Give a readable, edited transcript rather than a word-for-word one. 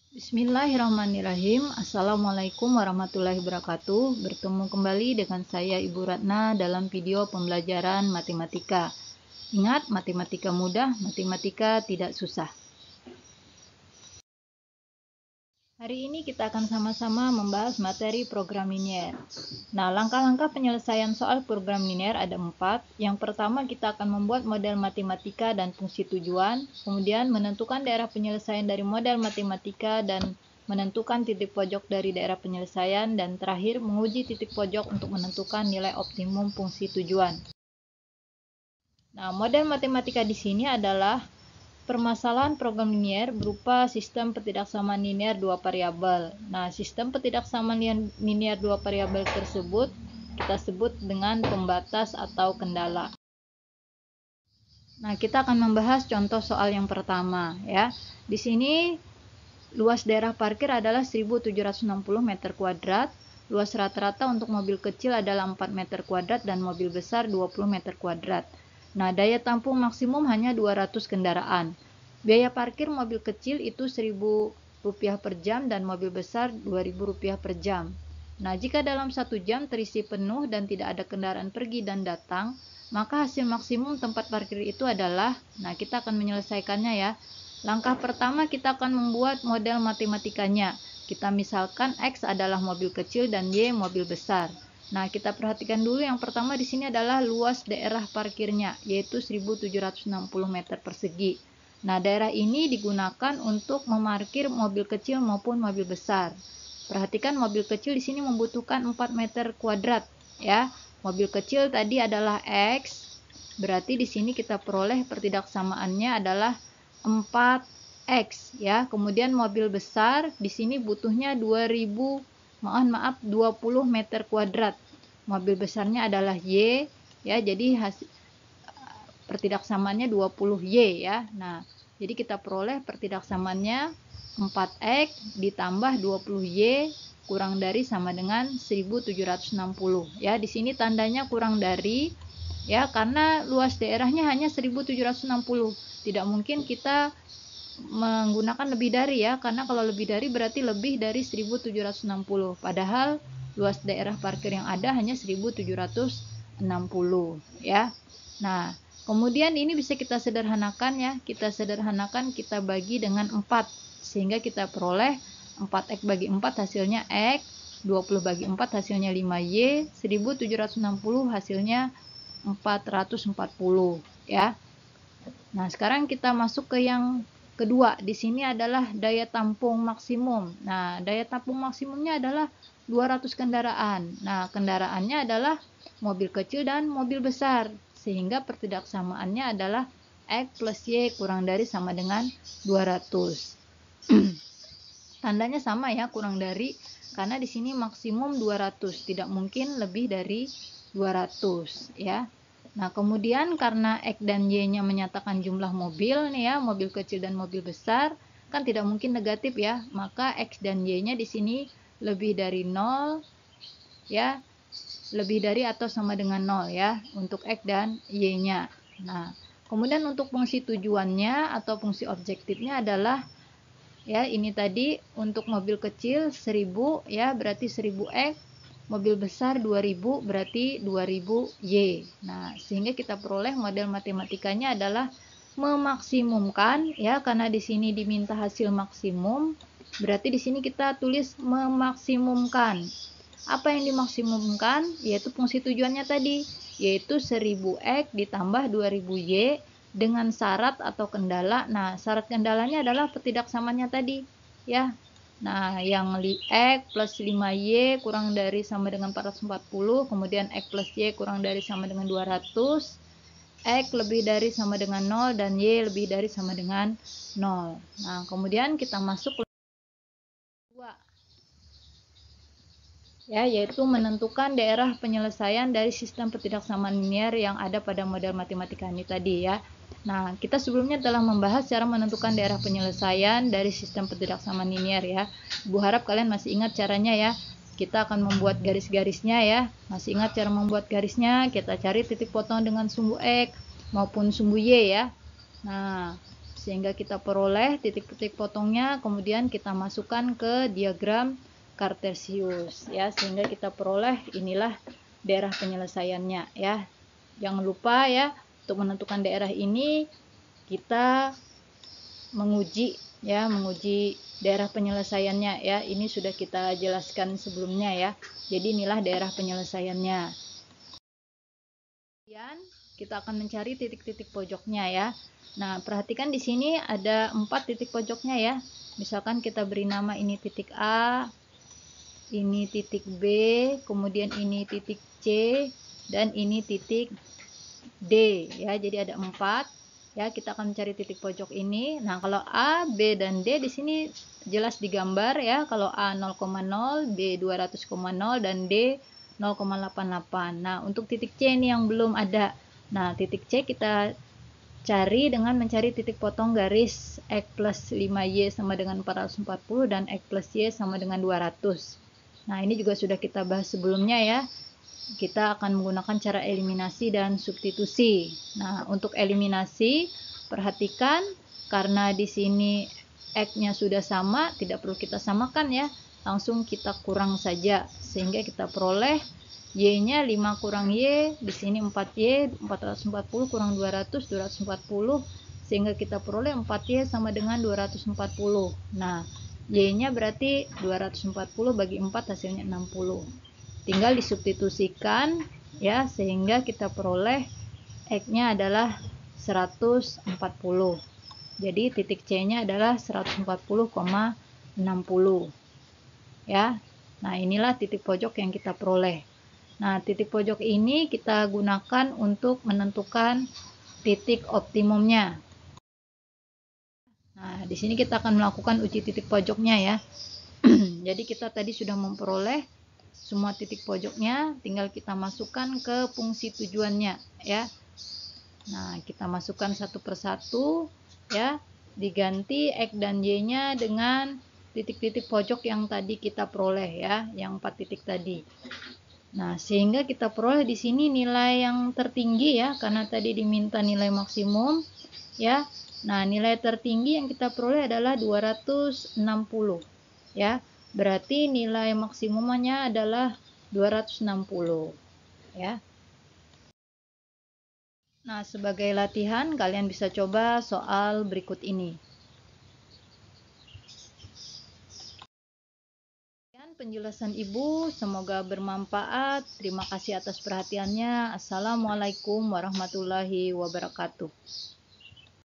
Bismillahirrahmanirrahim. Assalamualaikum warahmatullahi wabarakatuh. Bertemu kembali dengan saya Ibu Ratna dalam video pembelajaran matematika. Ingat, matematika mudah, matematika tidak susah. Hari ini kita akan sama-sama membahas materi program linier. Nah, langkah-langkah penyelesaian soal program linier ada 4. Yang pertama, kita akan membuat model matematika dan fungsi tujuan, kemudian menentukan daerah penyelesaian dari model matematika dan menentukan titik pojok dari daerah penyelesaian, dan terakhir menguji titik pojok untuk menentukan nilai optimum fungsi tujuan. Nah, model matematika di sini adalah permasalahan program linier berupa sistem ketidaksamaan linier dua variabel. Nah, sistem ketidaksamaan linier dua variabel tersebut kita sebut dengan pembatas atau kendala. Nah, kita akan membahas contoh soal yang pertama ya. Di sini luas daerah parkir adalah 1760 meter kuadrat. Luas rata-rata untuk mobil kecil adalah 4 meter kuadrat dan mobil besar 20 meter kuadrat. Nah, daya tampung maksimum hanya 200 kendaraan. Biaya parkir mobil kecil itu Rp1.000 per jam dan mobil besar Rp2.000 per jam. Nah, jika dalam 1 jam terisi penuh dan tidak ada kendaraan pergi dan datang, maka hasil maksimum tempat parkir itu adalah, nah kita akan menyelesaikannya ya. Langkah pertama kita akan membuat model matematikanya. Kita misalkan X adalah mobil kecil dan Y mobil besar. Nah, kita perhatikan dulu yang pertama di sini adalah luas daerah parkirnya, yaitu 1760 meter persegi. Nah, daerah ini digunakan untuk memarkir mobil kecil maupun mobil besar. Perhatikan mobil kecil di sini membutuhkan 4 meter kuadrat, ya. Mobil kecil tadi adalah X, berarti di sini kita peroleh pertidaksamaannya adalah 4X, ya. Kemudian mobil besar di sini butuhnya 20 meter kuadrat. Mobil besarnya adalah Y, ya, jadi pertidaksamaannya 20Y ya. Nah, jadi kita peroleh pertidaksamaannya 4X ditambah 20Y kurang dari sama dengan 1760 ya. Di sini tandanya kurang dari ya, karena luas daerahnya hanya 1760. Tidak mungkin kita menggunakan lebih dari ya, karena kalau lebih dari berarti lebih dari 1760, padahal luas daerah parkir yang ada hanya 1760 ya. Nah, kemudian ini bisa kita sederhanakan ya, kita bagi dengan 4 sehingga kita peroleh 4X bagi 4 hasilnya X, 20 bagi 4 hasilnya 5Y, 1760 hasilnya 440 ya. Nah, sekarang kita masuk ke yang kedua. Di sini adalah daya tampung maksimum. Nah, daya tampung maksimumnya adalah 200 kendaraan. Nah, kendaraannya adalah mobil kecil dan mobil besar. Sehingga pertidaksamaannya adalah X plus Y kurang dari sama dengan 200. Tandanya sama ya, kurang dari, karena di sini maksimum 200. Tidak mungkin lebih dari 200 ya. Nah, kemudian karena X dan Y-nya menyatakan jumlah mobil nih ya, mobil kecil dan mobil besar, kan tidak mungkin negatif ya. Maka X dan Y-nya di sini lebih dari 0 ya, lebih dari atau sama dengan 0 ya untuk X dan Y-nya. Nah, kemudian untuk fungsi tujuannya atau fungsi objektifnya adalah ya, ini tadi untuk mobil kecil 1000 ya, berarti 1000X. Mobil besar 2000 berarti 2000Y. Nah, sehingga kita peroleh model matematikanya adalah memaksimumkan ya, karena di sini diminta hasil maksimum, berarti di sini kita tulis memaksimumkan. Apa yang dimaksimumkan? Yaitu fungsi tujuannya tadi, yaitu 1000X ditambah 2000Y dengan syarat atau kendala. Nah, syarat kendalanya adalah pertidaksamaannya tadi ya. Nah, yang X plus 5Y kurang dari sama dengan 440, kemudian X plus Y kurang dari sama dengan 200, X lebih dari sama dengan 0, dan Y lebih dari sama dengan 0. Nah, kemudian kita masuk ke 2. Ya, yaitu menentukan daerah penyelesaian dari sistem pertidaksamaan linier yang ada pada model matematika ini tadi ya. Nah, kita sebelumnya telah membahas cara menentukan daerah penyelesaian dari sistem pertidaksamaan linier ya. Ibu harap kalian masih ingat caranya ya. Kita akan membuat garis-garisnya ya. Masih ingat cara membuat garisnya? Kita cari titik potong dengan sumbu X maupun sumbu Y ya. Nah, sehingga kita peroleh titik-titik potongnya, kemudian kita masukkan ke diagram Cartesius ya, sehingga kita peroleh inilah daerah penyelesaiannya ya. Jangan lupa ya, untuk menentukan daerah ini kita menguji daerah penyelesaiannya ya. Ini sudah kita jelaskan sebelumnya ya. Jadi inilah daerah penyelesaiannya. Kemudian kita akan mencari titik-titik pojoknya ya. Nah, perhatikan di sini ada 4 titik pojoknya ya. Misalkan kita beri nama ini titik A, ini titik B, kemudian ini titik C, dan ini titik D ya. Jadi ada 4 ya. Kita akan mencari titik pojok ini. Nah, kalau A, B, dan D di sini jelas digambar ya. Kalau A 0,0, B 200,0 dan D 0,88. Nah, untuk titik C ini yang belum ada. Nah, titik C kita cari dengan mencari titik potong garis X plus 5Y sama dengan 440 dan X plus Y sama dengan 200. Nah, ini juga sudah kita bahas sebelumnya ya. Kita akan menggunakan cara eliminasi dan substitusi. Nah, untuk eliminasi, perhatikan karena di sini X-nya sudah sama, tidak perlu kita samakan ya. Langsung kita kurang saja sehingga kita peroleh Y-nya 5 kurang Y, di sini 4Y, 440 kurang 200, 240, sehingga kita peroleh 4Y sama dengan 240. Nah, Y-nya berarti 240 bagi 4 hasilnya 60. Tinggal disubstitusikan ya, sehingga kita peroleh X-nya adalah 140. Jadi titik C-nya adalah 140,60 ya. Nah, inilah titik pojok yang kita peroleh. Nah, titik pojok ini kita gunakan untuk menentukan titik optimumnya. Nah, di sini kita akan melakukan uji titik pojoknya ya. Jadi kita tadi sudah memperoleh semua titik pojoknya, tinggal kita masukkan ke fungsi tujuannya ya. Nah, kita masukkan satu persatu ya, diganti X dan Y-nya dengan titik-titik pojok yang tadi kita peroleh ya, yang 4 titik tadi. Nah, sehingga kita peroleh di sini nilai yang tertinggi ya, karena tadi diminta nilai maksimum ya. Nah, nilai tertinggi yang kita peroleh adalah 260 ya. Berarti nilai maksimumnya adalah 260 ya. Nah, sebagai latihan kalian bisa coba soal berikut ini. Penjelasan Ibu semoga bermanfaat. Terima kasih atas perhatiannya. Assalamualaikum warahmatullahi wabarakatuh.